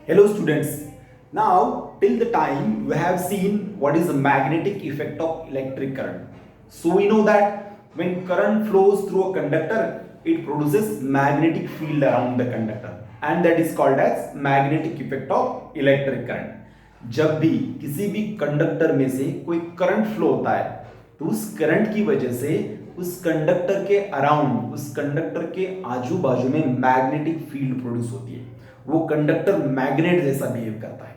Hello students. Now till the time we have seen what is the magnetic effect of electric current. So we know that when current flows through a conductor, it produces magnetic field around the conductor and that is called as magnetic effect of electric current. जब भी किसी भी conductor में से कोई current flow होता है तो उस करंट की वजह से उस कंडक्टर के अराउंड, उस कंडक्टर के आजू बाजू में मैग्नेटिक फील्ड प्रोड्यूस होती है। वो कंडक्टर मैग्नेट जैसा बिहेव करता है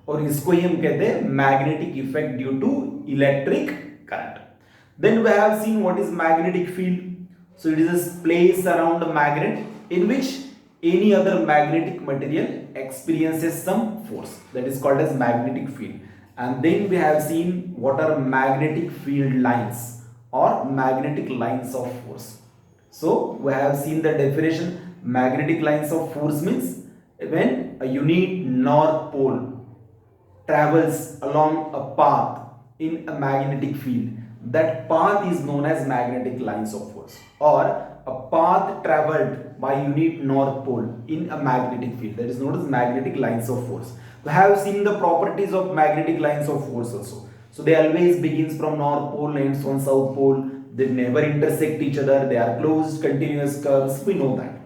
और इसको ही हम कहते हैं magnetic effect due to electric current. Then we have seen what is magnetic field. So it is a place around a magnet in which any other magnetic material experiences some force, that is called as magnetic field. And then we have seen what are magnetic field lines or magnetic lines of force. So we have seen the definition. Magnetic lines of force means when a unit north pole travels along a path in a magnetic field, that path is known as magnetic lines of force, or a path traveled by unit north pole in a magnetic field, that is known as magnetic lines of force. We have seen the properties of magnetic lines of force also. So they always begins from north pole, ends on south pole, they never intersect each other, they are closed continuous curves, we know that.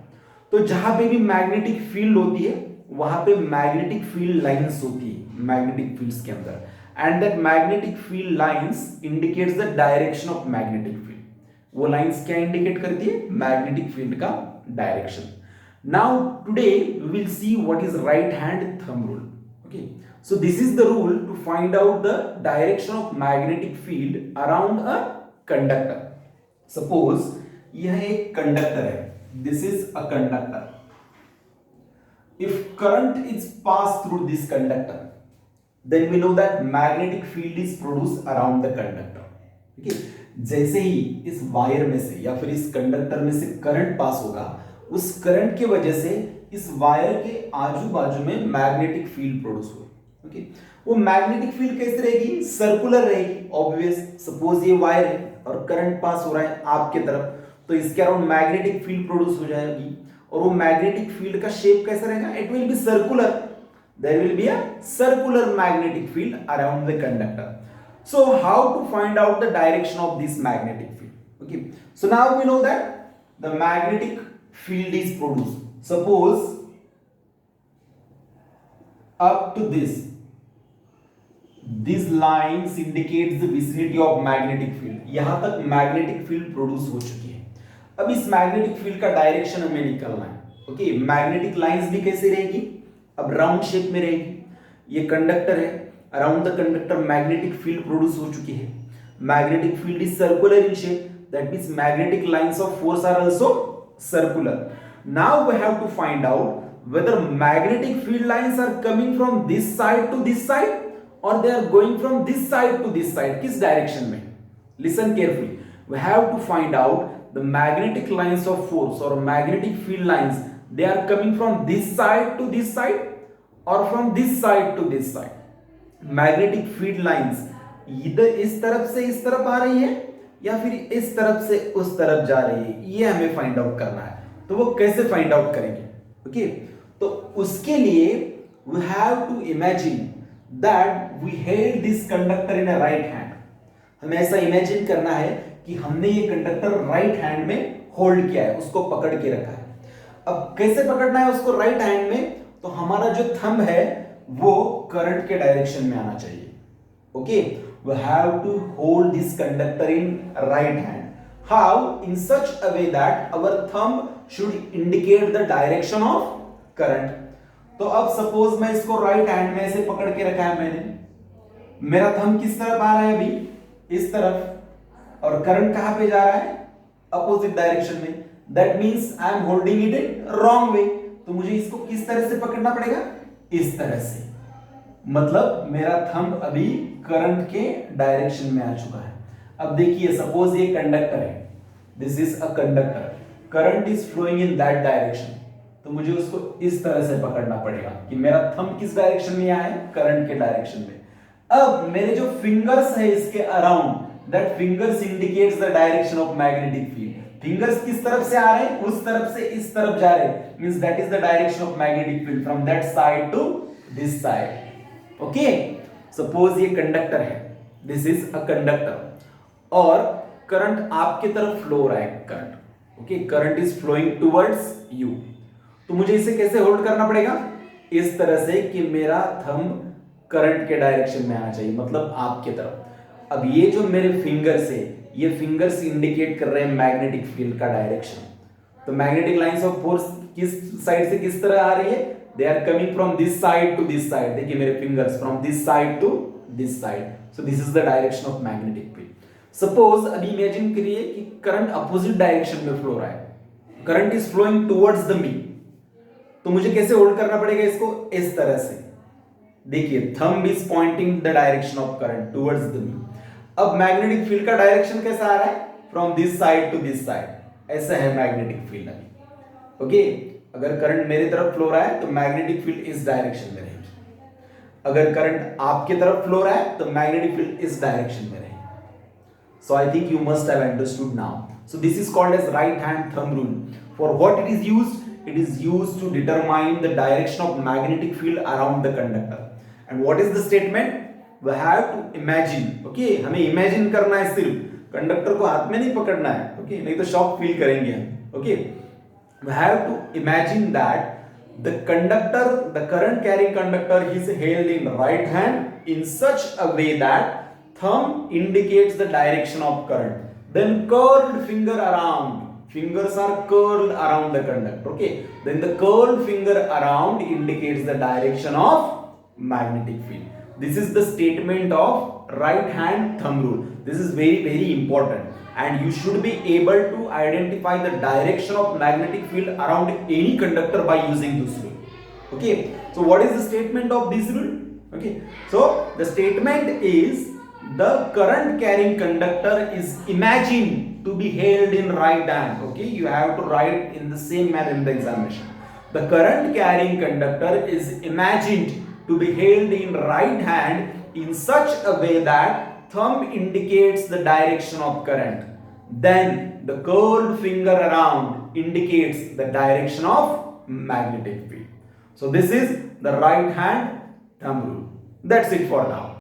तो जहां पे भी magnetic field होती है वहां पे magnetic field lines होती है मैग्नेटिक फील्ड्स के अंदर, and that magnetic field lines indicates the direction of magnetic field. वो लाइंस क्या इंडिकेट करती है? मैग्नेटिक फील्ड का direction. Now today we will see what is right hand thumb rule. Okay, so this is the rule to find out the direction of magnetic field around a conductor. Suppose यह एक conductor है, this is a conductor. If current is passed through this conductor, then we know that magnetic field is produced around the conductor. Okay? जैसे ही इस wire में से या फिर इस कंडक्टर में से करंट पास होगा, उस करंट की वजह से इस वायर के आजू बाजू में मैग्नेटिक फील्ड प्रोड्यूस होगी। ओके, वो मैग्नेटिक फील्ड कैसे रहेगी? सर्कुलर रहेगी, ऑब्वियस। सपोज ये वायर है और करंट पास हो रहा है आपके तरफ, तो इसके अराउंड मैग्नेटिक फील्ड प्रोड्यूस हो जाएगी और वो मैग्नेटिक फील्ड का शेप कैसा रहेगा? It will be circular. There will be a circular magnetic field around the conductor. So how to find out the direction of this magnetic field? Okay, so now we know that the magnetic field is produced. Suppose up to these lines indicates the vicinity of magnetic field. यहां तक magnetic field produce हो चुकी है। अब इस magnetic field का direction हमें निकालना है। ओके, मैग्नेटिक लाइंस भी कैसे रहेगी? अब राउंड शेप में रहेगी। ये कंडक्टर है, around the conductor magnetic field produce हो चुकी है। Magnetic field is circular in shape, that means magnetic lines of force are also circular. Now we have to find out whether magnetic field lines are coming from this side to this side or they are going from this side to this side. किस direction में? Listen carefully. We have to find out the magnetic lines of force or magnetic field lines, they are coming from this side to this side or from this side to this side. Magnetic field lines इधर इस तरफ से इस तरफ आ रही है या फिर इस तरफ से उस तरफ जा रही है, ये हमें फाइंड आउट करना है। तो वो कैसे फाइंड आउट करेंगे? ओके, तो उसके लिए we have to imagine that we held this conductor in a right hand. हमें ऐसा इमेजिन करना है कि हमने ये कंडक्टर राइट हैंड में होल्ड किया है, उसको पकड़ के रखा है। अब कैसे पकड़ना है उसको राइट हैंड में? तो हमारा जो थंब है वो करंट के डायरेक्शन में आना चाहिए। Okay, we have to hold this conductor in right hand. How? In such a way that our thumb should indicate the direction of current. तो अब सपोज मैं इसको राइट हैंड में ऐसे पकड़ के रखा है मैंने, मेरा थंब किस तरफ आ रहा है? अभी इस तरफ, और करंट कहां पे जा रहा है? अपोजिट डायरेक्शन में। That means I am holding it in wrong way. तो मुझे इसको किस तरह से पकड़ना पड़ेगा? इस तरह से। मतलब मेरा थंब अभी करंट के डायरेक्शन में आ चुका है। अब देखिए, सपोज ये कंडक्टर है, this is a conductor, current is flowing in that direction, तो मुझे उसको इस तरह से पकड़ना पड़ेगा कि मेरा थंब किस डायरेक्शन में आया है? करंट के डायरेक्शन में। अब मेरे जो फिंगर्स है इसके around, that fingers indicates the direction of magnetic field. Fingers किस तरफ से आ रहे हैं? उस तरफ से इस तरफ जा रहे हैं, means that is the direction of magnetic field from that side to this side. Okay, suppose ये कंडक्टर है, दिस इज अ कंडक्टर और करंट आपके तरफ फ्लो रहा है. Current, okay, current is flowing towards you. तो मुझे इसे कैसे होल्ड करना पड़ेगा? इस तरह से कि मेरा थंब करंट के डायरेक्शन में आना चाहिए, मतलब आपके तरफ. अब ये जो मेरे फिंगर्स है, ये फिंगर्स इंडिकेट कर रहे हैं मैग्नेटिक फील्ड का डायरेक्शन. तो मैग्नेटिक लाइंस ऑफ फोर्स किस साइड से किस तरह आ रही है? They are coming from this side to this side. देखिए मेरे fingers from this side to this side. So this is the direction of magnetic field. Suppose अभी इमेजिन करिए कि करंट अपोजिट डायरेक्शन में फ्लो रहा है. Current is flowing towards the me. तो मुझे कैसे होल्ड करना पड़ेगा इसको? इस तरह से. देखिए thumb is pointing the direction of current towards the me. अब मैग्नेटिक फील्ड का डायरेक्शन कैसा आ रहा है? From this side to this side. ऐसा है मैग्नेटिक फील्ड अभी. ओके, अगर करंट मेरे तरफ फ्लो रहा है तो मैग्नेटिक फील्ड इस डायरेक्शन में रहेगी. अगर करंट आपके तरफ फ्लो रहा है तो मैग्नेटिक फील्ड इस डायरेक्शन में रहेगी. So I think you must have understood now. So this is called as right hand thumb rule. For what it is used? It is used to determine the direction of magnetic field around the conductor. And what is the statement? We have to imagine. Okay, हमें imagine करना है सिर्फ. Conductor को हाथ में नहीं पकड़ना है. Okay, नहीं तो शॉक फील करेंगे हम. Okay, we have to imagine that the conductor, the current carrying conductor, is held in right hand in such a way that thumb indicates the direction of current. Then curled finger around. Fingers are curled around the conductor. Okay. Then the curled finger around indicates the direction of magnetic field. This is the statement of right hand thumb rule. This is very, very important. And you should be able to identify the direction of magnetic field around any conductor by using this rule. Okay. So what is the statement of this rule? Okay. So the statement is the current carrying conductor is imagined to be held in right hand. Okay, you have to write in the same manner in the examination. The current carrying conductor is imagined to be held in right hand in such a way that thumb indicates the direction of current. Then the curled finger around indicates the direction of magnetic field. So this is the right hand thumb rule. That's it for now.